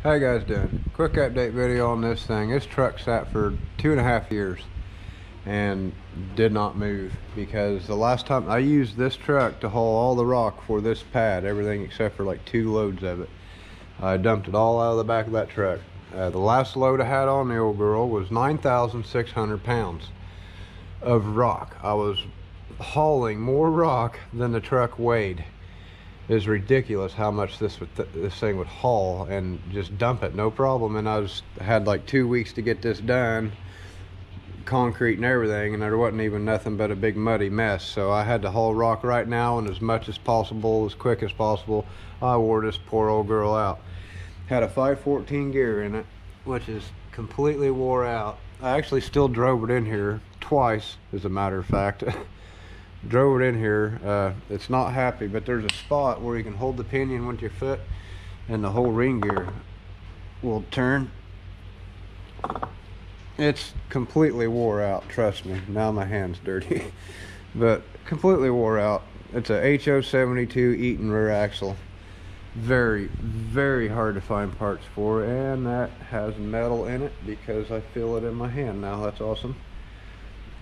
How you guys doing? Quick update video on this thing. This truck sat for 2.5 years and did not move because the last time I used this truck to haul all the rock for this pad, everything except for like 2 loads of it, I dumped it all out of the back of that truck. The last load I had on the old girl was 9,600 pounds of rock. I was hauling more rock than the truck weighed. It was ridiculous how much this thing would haul and just dump it, no problem. And I had like 2 weeks to get this done, concrete and everything, and there wasn't even nothing but a big muddy mess. So I had to haul rock right now, and as much as possible, as quick as possible, I wore this poor old girl out. Had a 514 gear in it, which is completely wore out. I actually still drove it in here twice, as a matter of fact. Drove it in here. It's not happy, but there's a spot where you can hold the pinion with your foot and the whole ring gear will turn. It's completely wore out, trust me. Now my hand's dirty. But completely wore out. It's a HO72 Eaton rear axle. Very, very hard to find parts for, and that has metal in it because I feel it in my hand now. That's awesome.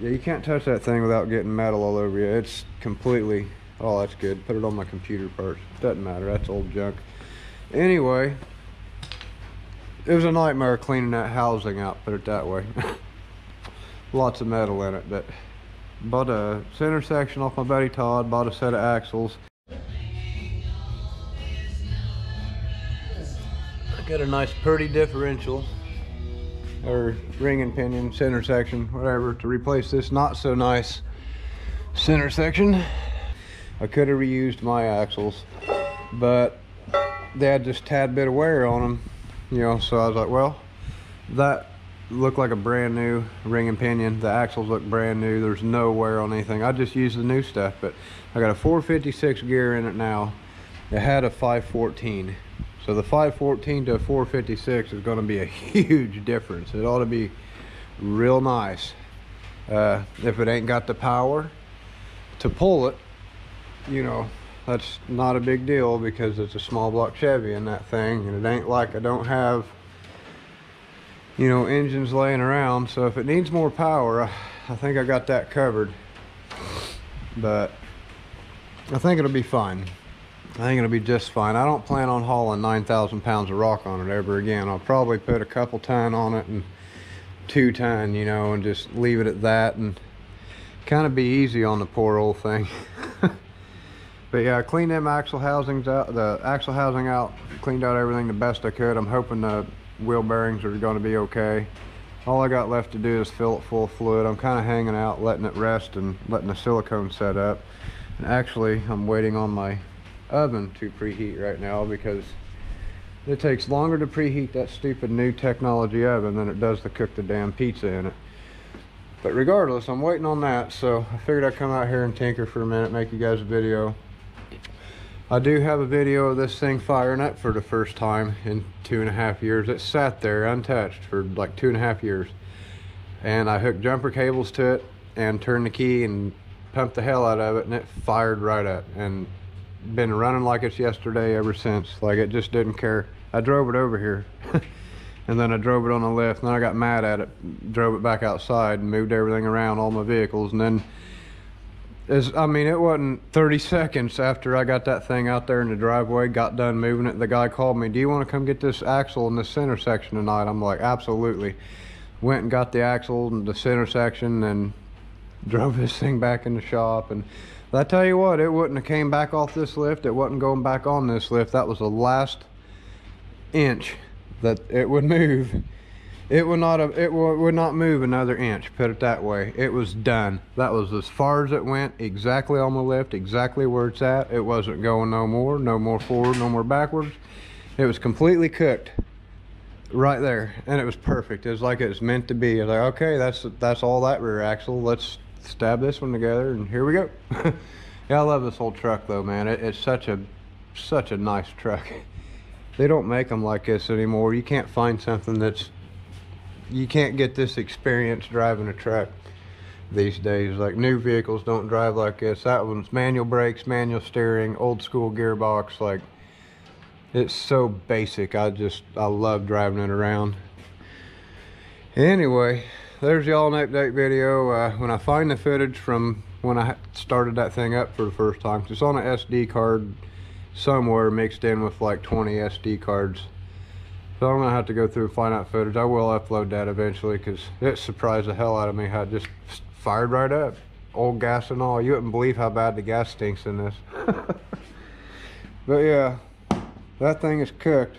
Yeah, you can't touch that thing without getting metal all over you. It's completely, oh, that's good. Put it on my computer parts. Doesn't matter, that's old junk. Anyway, it was a nightmare cleaning that housing out, put it that way. Lots of metal in it, but bought a center section off my buddy Todd, bought a set of axles. I got a nice pretty differential, or ring and pinion, center section, whatever, to replace this not so nice center section. I could have reused my axles, but they had just tad bit of wear on them, you know, so I was like, well, that looked like a brand new ring and pinion. The axles look brand new. There's no wear on anything. I just used the new stuff, but I got a 456 gear in it now. It had a 514. So the 514 to a 456 is going to be a huge difference. It ought to be real nice. If it ain't got the power to pull it, you know, that's not a big deal because it's a small block Chevy in that thing, and it ain't like I don't have, you know, engines laying around. So if it needs more power, I think I got that covered. But I think it'll be fine. I think it'll be just fine. I don't plan on hauling 9,000 pounds of rock on it ever again. I'll probably put a couple ton on it and 2 ton, you know, and just leave it at that and kind of be easy on the poor old thing. But yeah, I cleaned them axle housings out, the axle housing out, cleaned out everything the best I could. I'm hoping the wheel bearings are going to be okay. All I got left to do is fill it full of fluid. I'm kind of hanging out, letting it rest and letting the silicone set up. And actually, I'm waiting on my oven to preheat right now because it takes longer to preheat that stupid new technology oven than it does to cook the damn pizza in it. But regardless, I'm waiting on that, so I figured I'd come out here and tinker for a minute, make you guys a video. I do have a video of this thing firing up for the first time in 2.5 years. It sat there untouched for like 2.5 years, and I hooked jumper cables to it and turned the key and pumped the hell out of it, and it fired right up and been running like it's yesterday ever since. Like, it just didn't care. I drove it over here and then I drove it on the lift, and then I got mad at it, drove it back outside and moved everything around, all my vehicles, and then I mean, it wasn't 30 seconds after I got that thing out there in the driveway, got done moving it, the guy called me, do you want to come get this axle in the center section tonight? I'm like, absolutely. Went and got the axle in the center section and drove this thing back in the shop. And I tell you what, it wouldn't have came back off this lift. It wasn't going back on this lift. That was the last inch that it would move. It would not move another inch, put it that way. It was done. That was as far as it went, exactly on the lift, exactly where it's at. It wasn't going no more forward, no more backwards. It was completely cooked right there, and it was perfect. It was like it was meant to be. I was like, okay, that's all that rear axle. Let's stab this one together, and here we go. Yeah, I love this whole truck though, man. It's such a nice truck. They don't make them like this anymore. You can't find something you can't get this experience driving a truck these days. Like, new vehicles don't drive like this. That one's manual brakes, manual steering, old school gearbox. Like, It's so basic. I love driving it around. Anyway, there's y'all an update video. When I find the footage from when I started that thing up for the first time, 'cause it's on an SD card somewhere mixed in with like 20 SD cards. So I'm gonna have to go through and find out footage. I will upload that eventually, because it surprised the hell out of me how it just fired right up. Old gas and all. You wouldn't believe how bad the gas stinks in this. But yeah, that thing is cooked,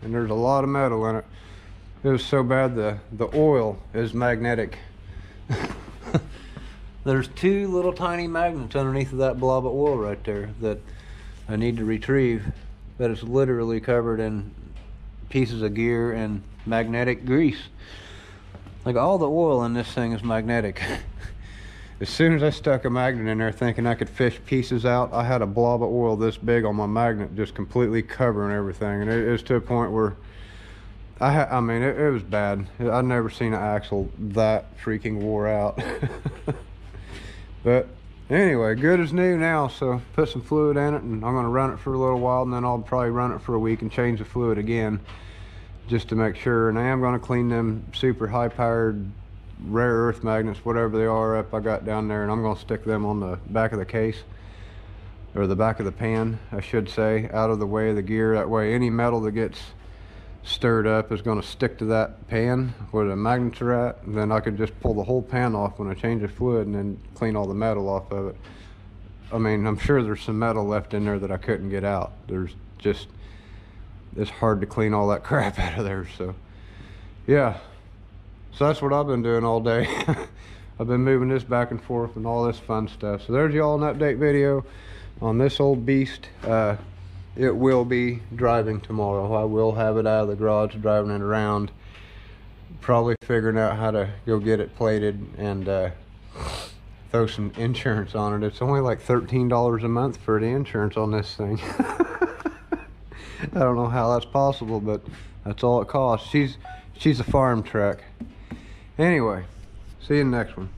and there's a lot of metal in it. It was so bad the oil is magnetic. There's 2 little tiny magnets underneath of that blob of oil right there that I need to retrieve. But it's literally covered in pieces of gear and magnetic grease. Like, all the oil in this thing is magnetic. As soon as I stuck a magnet in there thinking I could fish pieces out, I had a blob of oil this big on my magnet just completely covering everything. And it was to a point where I mean, it was bad. I'd never seen an axle that freaking wore out. But anyway, good as new now. So put some fluid in it, and I'm gonna run it for a little while, and then I'll probably run it for a week and change the fluid again just to make sure. And I am gonna clean them super high powered rare earth magnets, whatever they are, up I got down there, and I'm gonna stick them on the back of the case, or the back of the pan I should say, out of the way of the gear. That way any metal that gets stirred up is going to stick to that pan where the magnets are at, and then I could just pull the whole pan off when I change the fluid and then clean all the metal off of it. I mean, I'm sure there's some metal left in there that I couldn't get out. It's hard to clean all that crap out of there. So yeah, so that's what I've been doing all day. I've been moving this back and forth and all this fun stuff. So there's y'all an update video on this old beast. It will be driving tomorrow. I will have it out of the garage, driving it around, probably figuring out how to go get it plated and throw some insurance on it. It's only like $13 a month for the insurance on this thing. I don't know how that's possible, but that's all it costs. She's a farm truck. Anyway, see you in the next one.